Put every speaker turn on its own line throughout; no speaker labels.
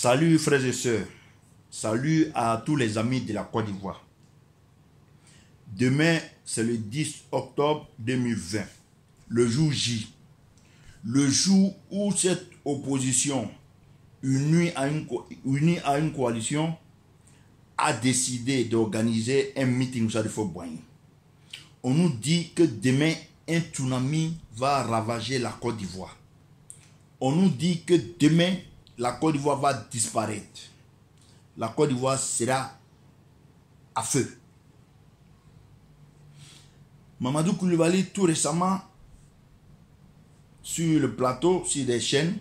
Salut frères et sœurs, salut à tous les amis de la Côte d'Ivoire. Demain, c'est le 10 octobre 2020, le jour J. Le jour où cette opposition, unie à une coalition, a décidé d'organiser un meeting au Fort-Boigny. On nous dit que demain, un tsunami va ravager la Côte d'Ivoire. On nous dit que demain, la Côte d'Ivoire va disparaître. La Côte d'Ivoire sera à feu. Mamadou Coulibaly, tout récemment, sur le plateau, sur des chaînes,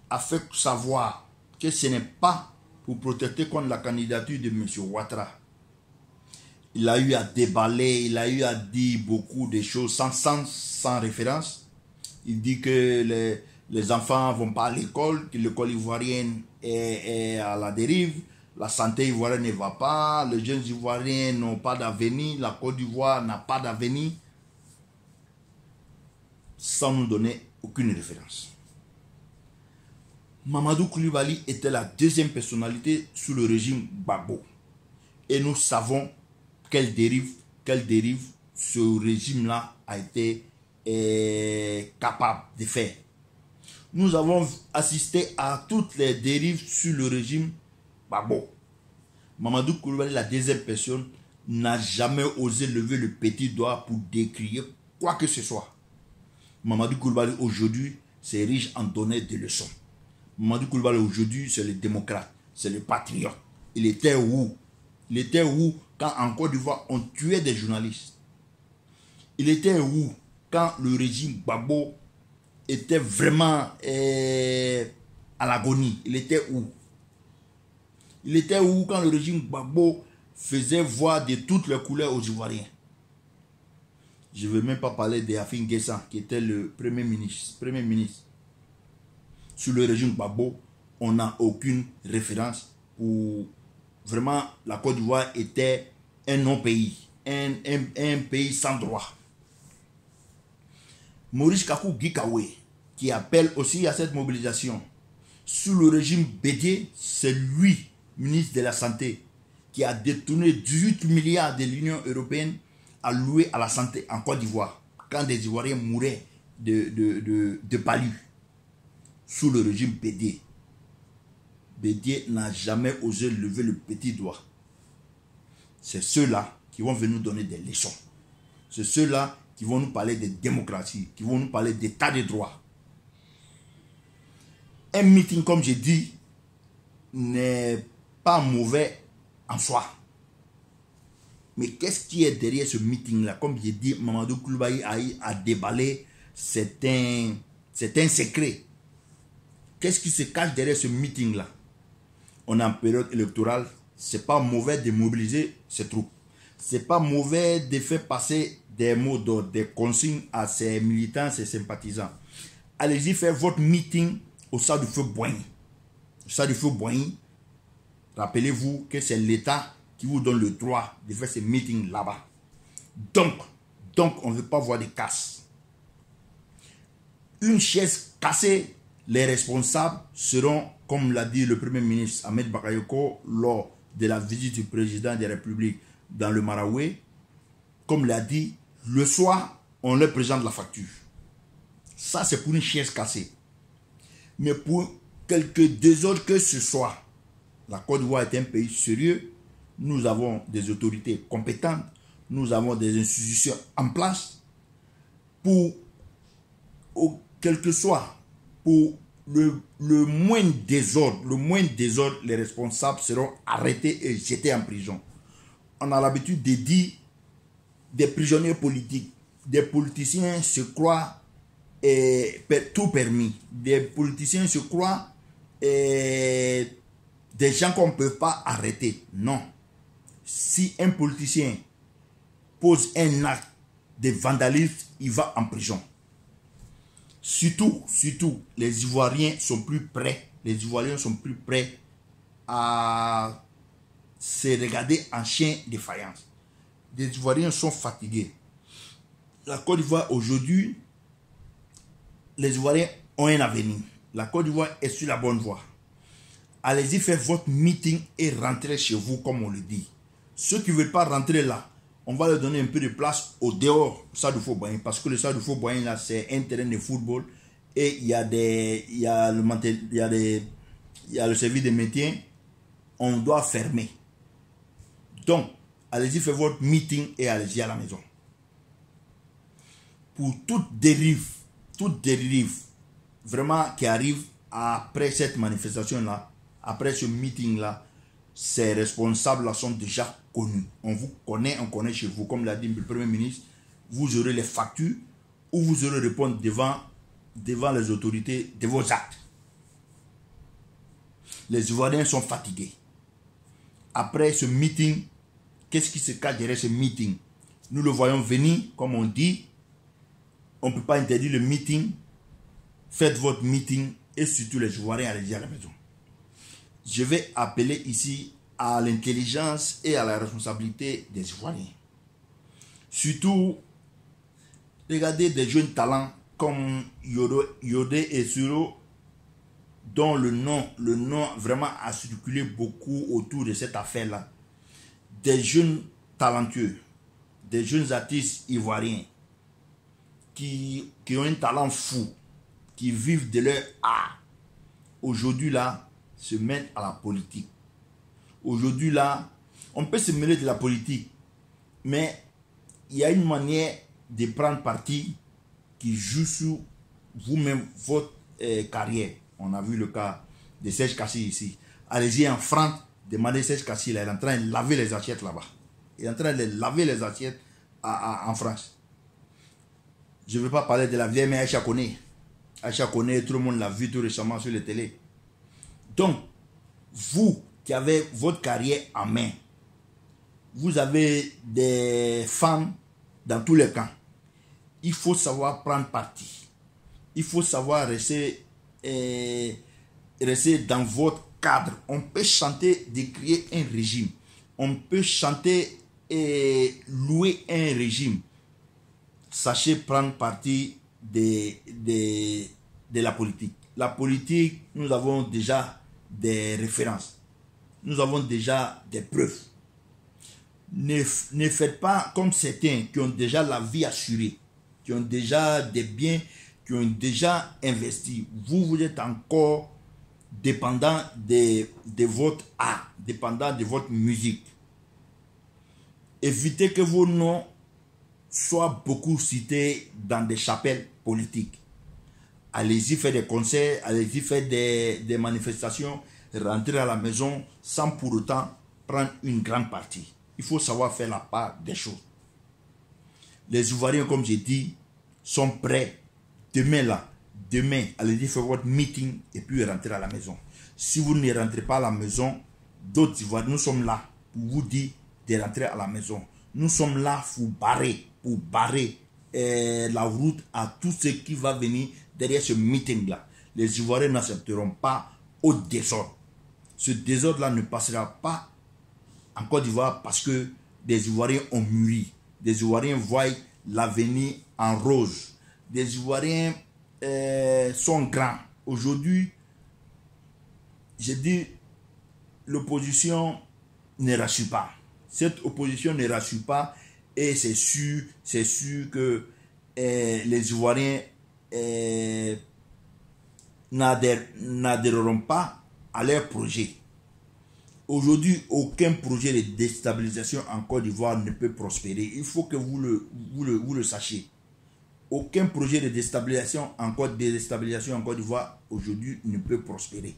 a fait savoir que ce n'est pas pour protester contre la candidature de M. Ouattara. Il a eu à déballer, il a eu à dire beaucoup de choses sans référence. Il dit que les enfants ne vont pas à l'école, que l'école ivoirienne est à la dérive, la santé ivoirienne ne va pas, les jeunes ivoiriens n'ont pas d'avenir, la Côte d'Ivoire n'a pas d'avenir, sans nous donner aucune référence. Mamadou Coulibaly était la deuxième personnalité sous le régime Gbagbo. Et nous savons quelle dérive ce régime-là a été capable de faire. Nous avons assisté à toutes les dérives sur le régime Gbagbo. Mamadou Coulibaly, la deuxième personne, n'a jamais osé lever le petit doigt pour décrier quoi que ce soit. Mamadou Coulibaly aujourd'hui s'érige en donneur de leçons. Mamadou Coulibaly aujourd'hui c'est le démocrate, c'est le patriote. Il était où? Il était où quand en Côte d'Ivoire on tuait des journalistes? Il était où quand le régime Gbagbo était vraiment à l'agonie? Il était où? Il était où quand le régime Gbagbo faisait voir de toutes les couleurs aux Ivoiriens? Je ne veux même pas parler d'Afin Guessan qui était le premier ministre. Sur le régime Gbagbo, on n'a aucune référence où vraiment la Côte d'Ivoire était un non-pays, un pays sans droit. Maurice Kakou Gikawe, qui appelle aussi à cette mobilisation, sous le régime Bédié, c'est lui, ministre de la Santé, qui a détourné 18 milliards de l'Union européenne alloués à la santé en Côte d'Ivoire, quand des Ivoiriens mouraient de palu. Sous le régime Bédié. Bédié n'a jamais osé lever le petit doigt. C'est ceux-là qui vont venir nous donner des leçons. C'est ceux-là qui vont nous parler de démocratie, qui vont nous parler d'état de droit. Un meeting, comme j'ai dit, n'est pas mauvais en soi. Mais qu'est-ce qui est derrière ce meeting-là? Comme j'ai dit, Mamadou Coulibaly a déballé, c'est un secret. Qu'est-ce qui se cache derrière ce meeting-là? On est en période électorale, c'est pas mauvais de mobiliser ses troupes. C'est pas mauvais de faire passer des mots d'ordre, des consignes à ses militants, ses sympathisants. Allez-y faire votre meeting au stade du Fort-Boigny. Au stade du Fort-Boigny, rappelez-vous que c'est l'État qui vous donne le droit de faire ce meeting là-bas. Donc, on ne veut pas voir des casses. Une chaise cassée, les responsables seront, comme l'a dit le Premier ministre Ahmed Bakayoko lors de la visite du président de la République dans le Maraoué, comme l'a dit, le soir, on leur présente la facture. Ça, c'est pour une chaise cassée. Mais pour quelques désordres que ce soit, la Côte d'Ivoire est un pays sérieux, nous avons des autorités compétentes, nous avons des institutions en place pour, quel que soit, pour le moindre désordre, les responsables seront arrêtés et jetés en prison. On a l'habitude de dire des prisonniers politiques, des politiciens se croient tout permis, des politiciens se croient des gens qu'on ne peut pas arrêter. Non. Si un politicien pose un acte de vandalisme, il va en prison. Surtout, les Ivoiriens sont plus prêts. Les Ivoiriens sont plus prêts à se regarder en chien de faïence. Les Ivoiriens sont fatigués. La Côte d'Ivoire aujourd'hui, les Ivoiriens ont un avenir. La Côte d'Ivoire est sur la bonne voie. allez-y faire votre meeting et rentrez chez vous comme on le dit. Ceux qui ne veulent pas rentrer là, on va leur donner un peu de place au dehors, Stade du Fort-Boigny, parce que le Stade du Fort-Boigny là, c'est un terrain de football et il y a le service de maintien, on doit fermer. Donc, allez-y faire votre meeting et allez-y à la maison. Pour toute dérive vraiment qui arrive après cette manifestation-là, après ce meeting-là, ces responsables-là sont déjà connus. On vous connaît, on connaît chez vous. Comme l'a dit le Premier ministre, vous aurez les factures ou vous aurez répondre devant les autorités de vos actes. Les Ivoiriens sont fatigués. Après ce meeting, qu'est-ce qui se cache derrière ce meeting? Nous le voyons venir, comme on dit. On ne peut pas interdire le meeting. Faites votre meeting et surtout les Ivoiriens, allez-y à la maison. Je vais appeler ici à l'intelligence et à la responsabilité des Ivoiriens. Surtout, regardez des jeunes talents comme Yodé et Suro, dont le nom vraiment a circulé beaucoup autour de cette affaire-là. Des jeunes talentueux, des jeunes artistes ivoiriens qui ont un talent fou, qui vivent de leur art. Aujourd'hui là, se mettent à la politique. Aujourd'hui là, on peut se mêler de la politique, mais il y a une manière de prendre parti qui joue sur vous-même, votre carrière. On a vu le cas de Serge Kassi ici. Allez-y en France, demandez Serge Kassi, il est en train de laver les assiettes là-bas. Il est en train de laver les assiettes en France. Je ne veux pas parler de la vieille mère Aïcha Koné. Aïcha Koné, tout le monde l'a vu tout récemment sur la télé. Donc, vous qui avez votre carrière en main, vous avez des fans dans tous les camps. Il faut savoir prendre parti. Il faut savoir rester dans votre cadre. On peut chanter, décrier un régime. On peut chanter et louer un régime. Sachez prendre parti de la politique. La politique, nous avons déjà des références. Nous avons déjà des preuves. Ne faites pas comme certains qui ont déjà la vie assurée, qui ont déjà des biens, qui ont déjà investi. Vous êtes encore dépendant de votre art, dépendant de votre musique. Évitez que vos noms soient beaucoup cités dans des chapelles politiques. Allez-y faire des concerts, allez-y faire des manifestations, rentrer à la maison sans pour autant prendre une grande partie. Il faut savoir faire la part des choses. Les Ivoiriens, comme j'ai dit, sont prêts. Demain, allez-y faire votre meeting et puis rentrer à la maison. Si vous ne rentrez pas à la maison, d'autres Ivoiriens, nous sommes là pour vous dire de rentrer à la maison. Nous sommes là pour barrer la route à tout ce qui va venir derrière ce meeting-là. Les Ivoiriens n'accepteront pas au désordre. Ce désordre-là ne passera pas en Côte d'Ivoire parce que des Ivoiriens ont mûri. Des Ivoiriens voient l'avenir en rose. Des Ivoiriens sont grands. Aujourd'hui, j'ai dit, l'opposition ne rassure pas. Cette opposition ne rassure pas et c'est sûr que les Ivoiriens n'adhéreront pas à leur projet. Aujourd'hui, aucun projet de déstabilisation en Côte d'Ivoire ne peut prospérer. Il faut que vous le sachiez. Aucun projet de déstabilisation en Côte d'Ivoire aujourd'hui ne peut prospérer.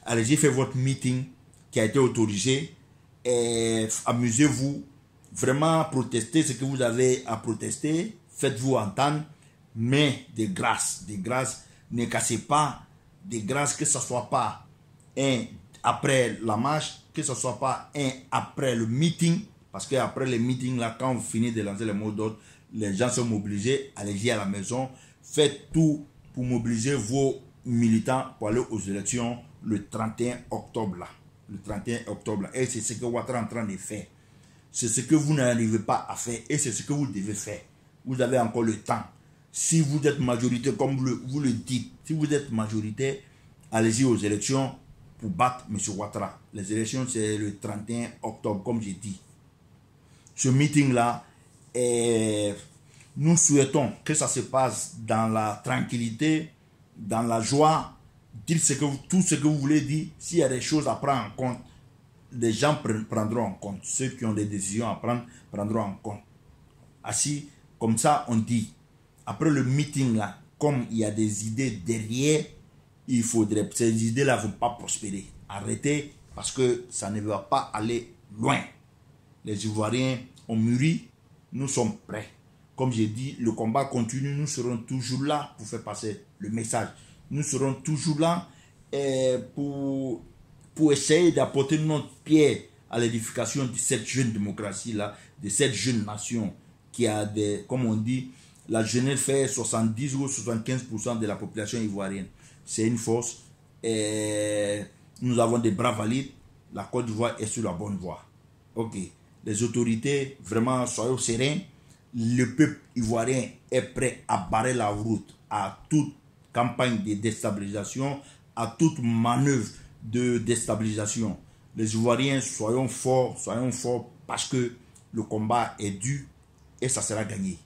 Allez-y, faites votre meeting qui a été autorisé. Amusez-vous. Vraiment, protestez ce que vous avez à protester. Faites-vous entendre. Mais de grâce, ne cassez pas. De grâce, que ce ne soit pas après la marche, que ce ne soit pas après le meeting, parce qu'après le meeting, là, quand vous finissez de lancer les mots d'ordre, les gens sont mobilisés, allez-y à la maison, faites tout pour mobiliser vos militants pour aller aux élections le 31 octobre. Là. Le 31 octobre. Là. Et c'est ce que Ouattara est en train de faire. C'est ce que vous n'arrivez pas à faire et c'est ce que vous devez faire. Vous avez encore le temps. Si vous êtes majoritaire, comme vous le dites, si vous êtes majoritaire, allez-y aux élections pour battre M. Ouattara. Les élections, c'est le 31 octobre, comme j'ai dit. Ce meeting-là, nous souhaitons que ça se passe dans la tranquillité, dans la joie. Dites tout ce que vous voulez dire. S'il y a des choses à prendre en compte, les gens prendront en compte. Ceux qui ont des décisions à prendre, prendront en compte. Ainsi, comme ça, on dit. Après le meeting là, comme il y a des idées derrière, il faudrait, ces idées-là ne vont pas prospérer. Arrêtez, parce que ça ne va pas aller loin. Les Ivoiriens ont mûri, nous sommes prêts. Comme j'ai dit, le combat continue, nous serons toujours là pour faire passer le message. Nous serons toujours là pour essayer d'apporter notre pierre à l'édification de cette jeune démocratie-là, de cette jeune nation qui a des, comme on dit, la jeunesse fait 70 ou 75% de la population ivoirienne. C'est une force. Nous avons des bras valides. La Côte d'Ivoire est sur la bonne voie. Ok. Les autorités, vraiment, soyez sereins. Le peuple ivoirien est prêt à barrer la route à toute campagne de déstabilisation, à toute manœuvre de déstabilisation. Les Ivoiriens, soyons forts parce que le combat est dur et ça sera gagné.